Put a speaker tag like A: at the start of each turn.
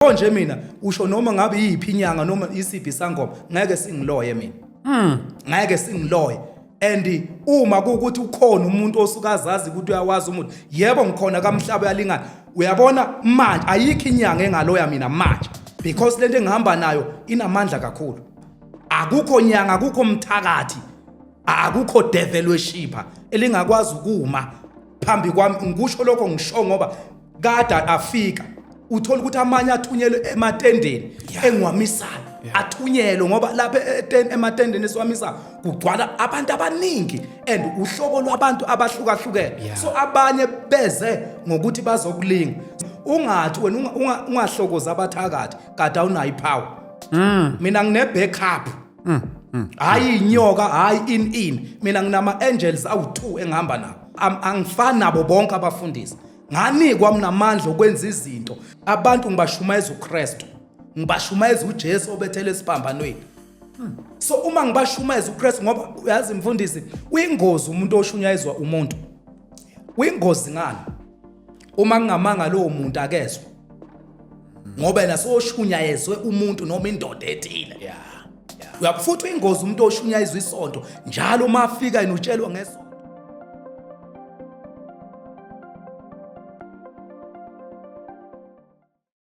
A: Konje mina usho noma ngabe yiphi inyanga noma isiphi sangoma ngeke singiloye mina. Ngeke singiloye. And uma kuukuthi ukhona umuntu osukazazi ukuthi uyawazi umuntu yebo ngikhona kaMhlaba yalingana uyabona manje ayikho inyanga engaloya mina manje because lento engihamba nayo inamandla kakhulu akukho nyanga akukho mthakathi akukho devil worshipper elingakwazi ukuma phambi kwami ngisho lokho ngisho ngoba kada afika uthola ukuthi amanye athunyelwe ematendeni engiwamisayo athunyelwe ngoba lapha ematendeni esiwamisa kugcwala abantu abaningi and uhlobo lwabantu abahlukahlukene so abanye beze ngokuthi bazokulinga ungathi wena ungahlokoza abathakathi kade awunayo ipower mina ngine backup hayi inyoka hayi in mina nginama angels awu2 engihamba nabo angifani nabo bonke abafundisi nganikwa mina amandla okwenza izinto abantu ngibashumayeza uKristu ngibashumayeza uJesu obethele esiphambanweni so uma ngibashumayeza uKristu ngoba uyazi mfundisi uyingozi umuntu oshunyayezwa umuntu uyingozi ngani uma ngingamanga lowo muntu akezwe ngoba yena soshunyayezwe umuntu noma indoda ethile uyakufuthi uyingozi umuntu oshunyayezwa isonto njalo uma afika yena utshelwa ngeso